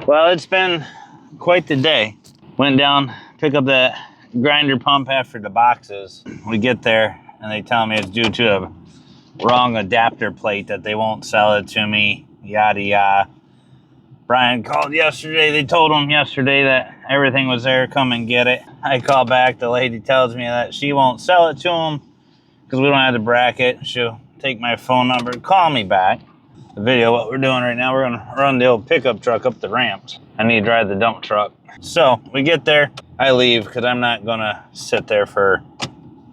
Well, it's been quite the day. Went down, pick up that grinder pump after the boxes. We get there and they tell me it's due to a wrong adapter plate that they won't sell it to me, yada yada. Brian called yesterday. They told him yesterday that everything was there, come and get it. I call back, the lady tells me that she won't sell it to him because we don't have the bracket. She'll take my phone number and call me back. The video, what we're doing right now, we're gonna run the old pickup truck up the ramps. I need to drive the dump truck. So we get there, I leave because I'm not gonna sit there for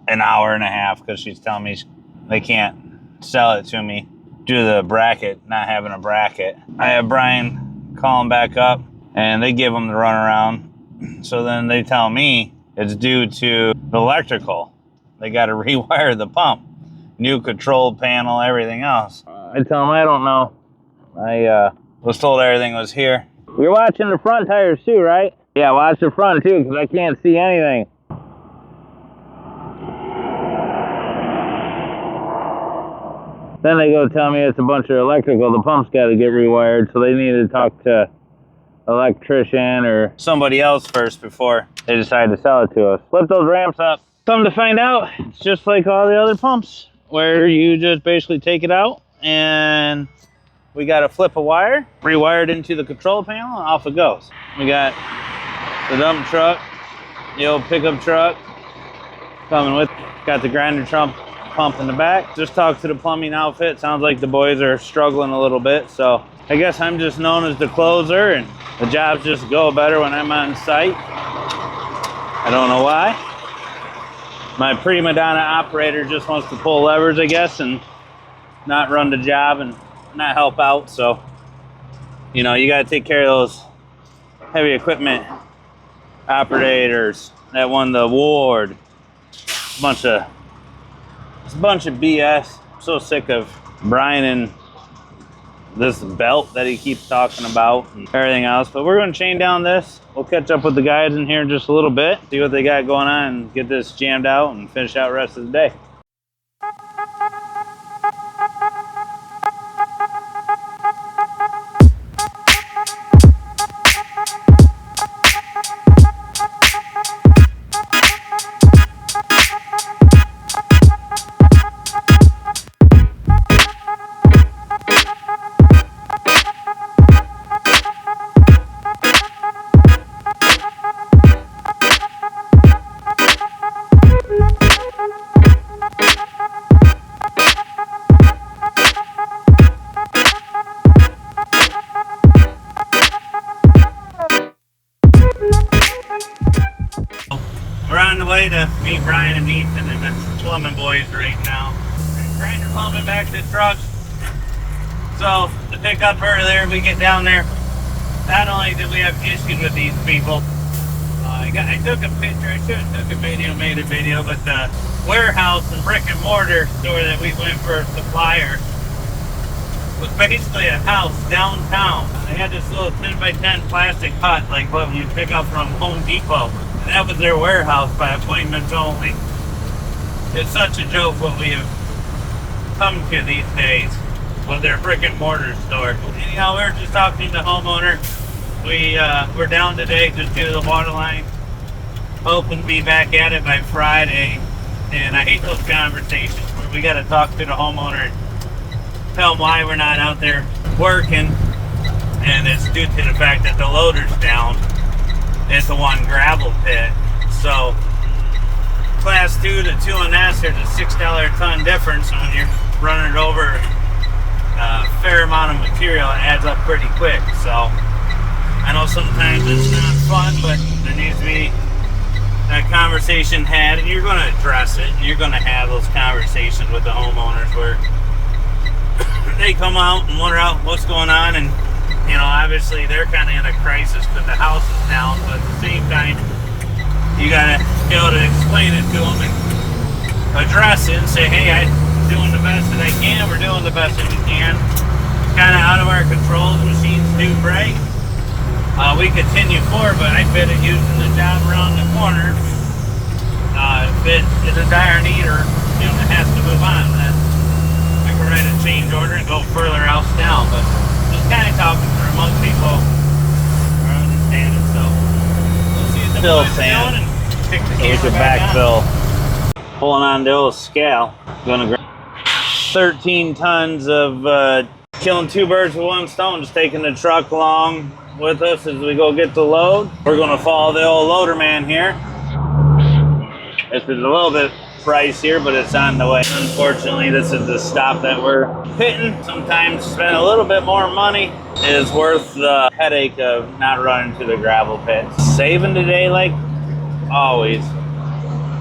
an hour and a half because she's telling me they can't sell it to me due to the bracket, not having a bracket. I have Brian call them back up and they give them the runaround. So then they tell me it's due to the electrical. They got to rewire the pump, new control panel, everything else. I tell them I don't know. I was told everything was here. You're watching the front tires too, right? Yeah, watch the front too, because I can't see anything. Then they go tell me it's a bunch of electrical. The pump's got to get rewired, so they need to talk to electrician or somebody else first before they decide to sell it to us. Flip those ramps up. Come to find out, it's just like all the other pumps, where you just basically take it out and we got to flip a wire, rewire it into the control panel, and off it goes. We got the dump truck, the old pickup truck coming with, got the grinder pump in the back. Just talked to the plumbing outfit. Sounds like the boys are struggling a little bit, so I guess I'm just known as the closer and the jobs just go better when I'm on site. I don't know why. My prima donna operator just wants to pull levers, I guess, and not run the job and not help out. So, you know, you got to take care of those heavy equipment operators that won the award. It's a bunch of BS. I'm so sick of Bryan and this belt that he keeps talking about and everything else. But we're going to chain down this. We'll catch up with the guys in here in just a little bit, see what they got going on, and get this jammed out and finish out the rest of the day. We're on the way to meet Brian and Ethan and the plumbing boys right now. Grinder pumping back to the truck. So the pickup earlier, we get down there. Not only did we have issues with these people, I took a picture. I should have took a video, made a video, but the warehouse and brick and mortar store that we went for a supplier was basically a house downtown. They had this little 10 by 10 plastic hut, like what you pick up from Home Depot. And that was their warehouse by appointments only. It's such a joke what we have come to these days with their brick and mortar store. Anyhow, we were just talking to the homeowner. We're down today just due to the water line. Hoping to be back at it by Friday. And I hate those conversations where we got to talk to the homeowner and tell them why we're not out there working. And it's due to the fact that the loader's down. It's a one gravel pit. So class 2 to 2S, there's a $6 a ton difference. And when you're running it over a fair amount of material, it adds up pretty quick. So I know sometimes it's not fun, but there needs to be that conversation had, and you're going to address it. You're going to have those conversations with the homeowners where they come out and wonder out what's going on, and you know, obviously they're kind of in a crisis because the house is down, but at the same time, you got to be able to explain it to them and address it and say, hey, I'm doing the best that I can. We're doing the best that we can. Kind of out of our control. The machines do break. We continue forward, but I fit it using the job around the corner. If it is a dire need or you know, it has to move on, then I can write a change order and go further else down. But just kind of talking through, most people fill sand so we could backfill. Pulling on the old scale. Gonna grab 13 tons of killing two birds with one stone, just taking the truck along with us as we go get the load. We're gonna follow the old loader man here. This is a little bit pricier, but it's on the way. Unfortunately, this is the stop that we're hitting. Sometimes spending a little bit more money is worth the headache of not running to the gravel pit. Saving today like always.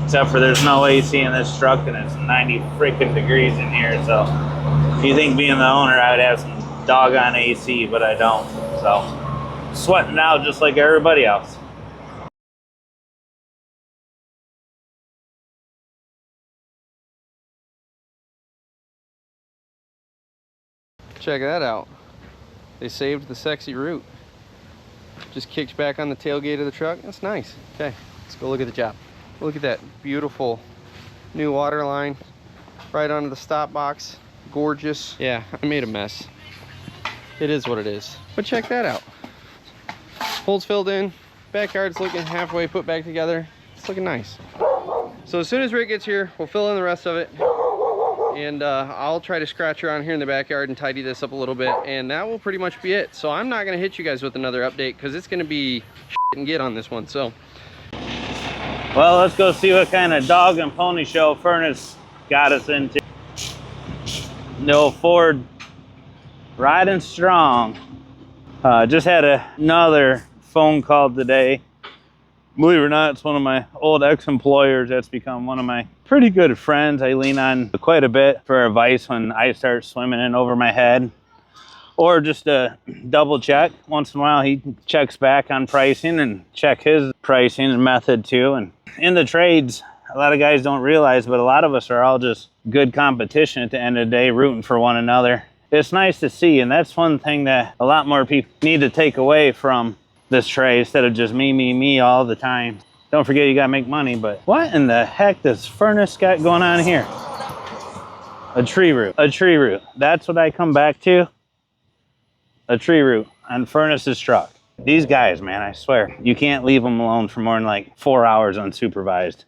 Except for there's no AC in this truck and it's 90 freaking degrees in here. So you think being the owner I would have some doggone AC, but I don't. So sweating out just like everybody else. Check that out. They saved the sexy root. Just kicks back on the tailgate of the truck. That's nice. Okay, let's go look at the job. Look at that beautiful new water line right onto the stop box. Gorgeous. Yeah, I made a mess. It is what it is. But check that out. Holes filled in. Backyard's looking halfway put back together. It's looking nice. So as soon as Rick gets here, we'll fill in the rest of it. And I'll try to scratch around here in the backyard and tidy this up a little bit. And that will pretty much be it. So I'm not going to hit you guys with another update because it's going to be shit and get on this one. So. Well, let's go see what kind of dog and pony show Furnace got us into. The old Ford riding strong. Just had another phone call today. Believe it or not, it's one of my old ex-employers that's become one of my pretty good friends. I lean on quite a bit for advice when I start swimming in over my head. Or just a double check. Once in a while he checks back on pricing and check his pricing and method too. And in the trades, a lot of guys don't realize, but a lot of us are all just good competition at the end of the day, rooting for one another. It's nice to see, and that's one thing that a lot more people need to take away from this trade instead of just me all the time. Don't forget you gotta make money, but what in the heck does Furnace got going on here? A tree root, a tree root. That's what I come back to. A tree root on Furnace's truck. These guys, man, I swear, you can't leave them alone for more than like 4 hours unsupervised.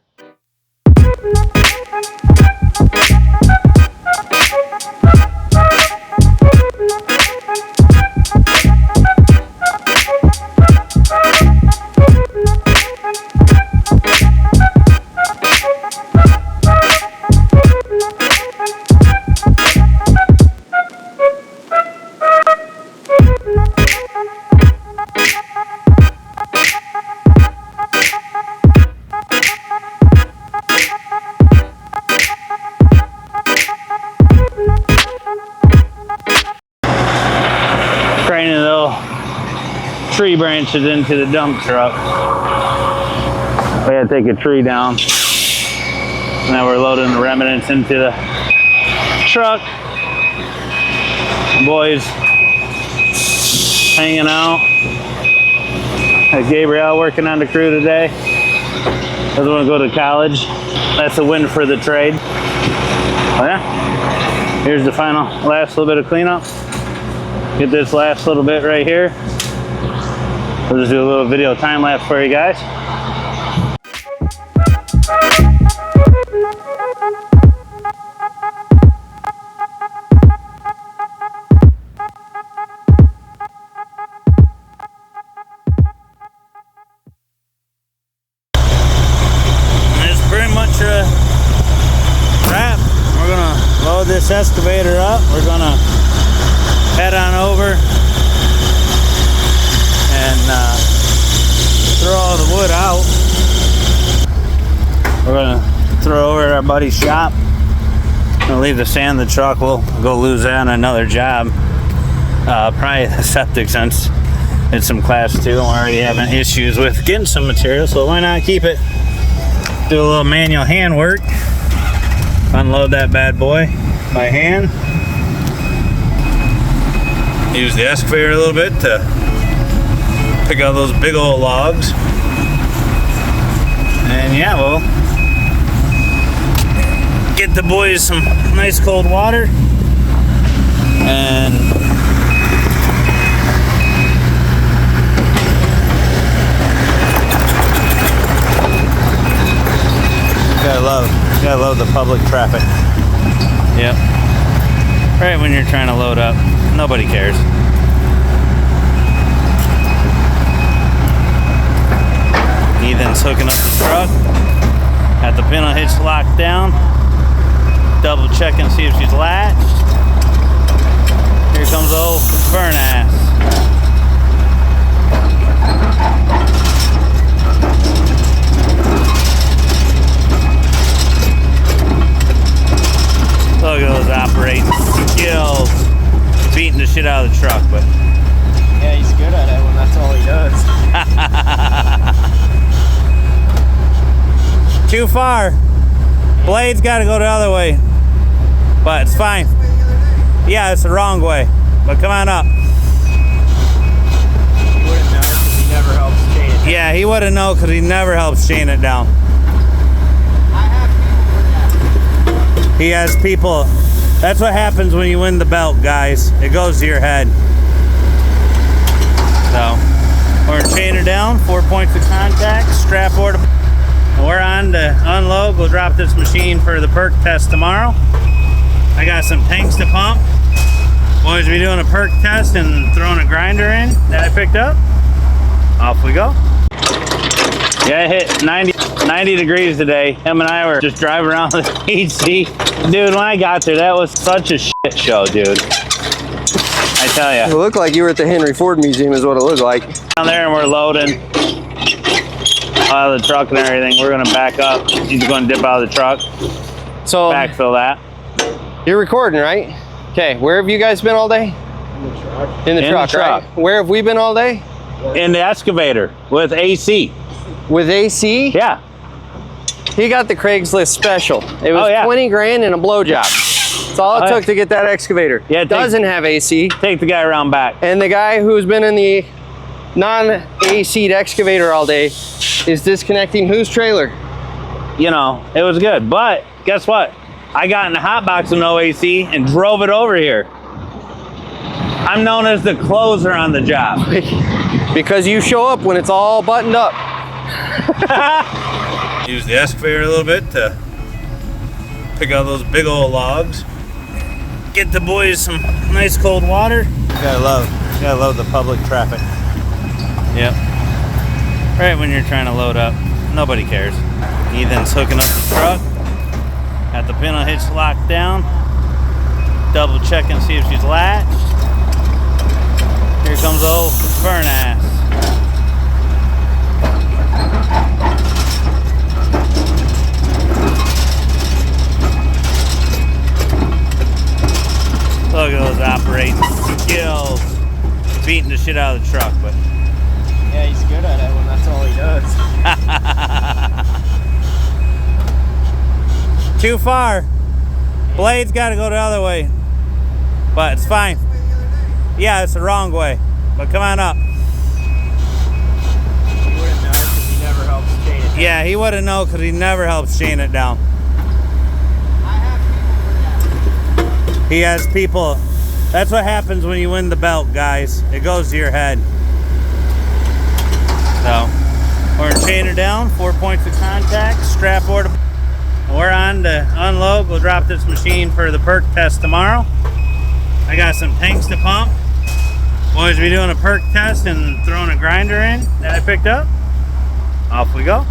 Tree branches into the dump truck. We had to take a tree down. Now we're loading the remnants into the truck. Boys hanging out. Had Gabriel working on the crew today. Doesn't want to go to college. That's a win for the trade. Oh yeah. Here's the final last little bit of cleanup. Get this last little bit right here. We'll just do a little video time lapse for you guys. And it's pretty much a wrap. We're gonna load this excavator up. We're gonna head on over and throw all the wood out. We're gonna throw over at our buddy's shop. Gonna leave the sand in the truck. We'll go lose that on another job. Probably the septic, since it's some class 2 and we're already having issues with getting some material, so why not keep it? Do a little manual hand work. Unload that bad boy by hand. Use the excavator a little bit to pick out those big old logs. And yeah, we'll get the boys some nice cold water and Gotta load the public traffic. Yep. Right when you're trying to load up. Nobody cares. Ethan's hooking up the truck. Got the pintle hitch locked down. Double checking, see if she's latched. Here comes old burn ass. Look at those operating skills. Beating the shit out of the truck, but Yeah, he's good at it when that's all he does. too far. Blade's got to go the other way, but it's fine. Yeah, it's the wrong way, but come on up. He wouldn't know because he never helps chain it. Yeah, he wouldn't know because he never helps chain it down. He has people. That's what happens when you win the belt, guys. It goes to your head. So, we're gonna chain her down, 4 points of contact, strap order. We're on to unload. We'll drop this machine for the perk test tomorrow. I got some tanks to pump. Boys will be doing a perk test and throwing a grinder in that I picked up. Off we go. Yeah, it hit 90 degrees today. Him and I were just driving around the HC. Dude, when I got there, that was such a shit show, dude. I tell you. It looked like you were at the Henry Ford Museum is what it looked like. Down there and we're loading out of the truck and everything. We're gonna back up. He's gonna dip out of the truck. So Backfill that. you're recording, right? Okay, where have you guys been all day? In the truck, right? Where have we been all day? In the excavator with AC. With AC? Yeah. He got the Craigslist special. It was 20 grand and a blowjob. That's all it took to get that excavator. Yeah, it doesn't have AC. Take the guy around back. And the guy who's been in the non-AC'd excavator all day is disconnecting whose trailer? You know, it was good. But guess what? I got in the hot box with no AC and drove it over here. I'm known as the closer on the job. Because you show up when it's all buttoned up. Use the excavator a little bit to pick out those big old logs. Get the boys some nice cold water. Gotta love the public traffic. Yep. Right when you're trying to load up, nobody cares. Ethan's hooking up the truck. Got the pintle hitch locked down. Double checking, see if she's latched. Here comes old burn ass. Look at those operating skills. Beating the shit out of the truck, but Yeah, he's good at it when that's all he does. too far. Blade's got to go the other way, but it's fine. Yeah, it's the wrong way, but come on up. He wouldn't know because he never helps chain it. Yeah, he wouldn't know because he never helps chain it down. He has people. That's what happens when you win the belt, guys. It goes to your head. So, we're gonna chain her down, 4 points of contact, strap order. We're on to unload. We'll drop this machine for the perk test tomorrow. I got some tanks to pump. Boys will be doing a perk test and throwing a grinder in that I picked up. Off we go.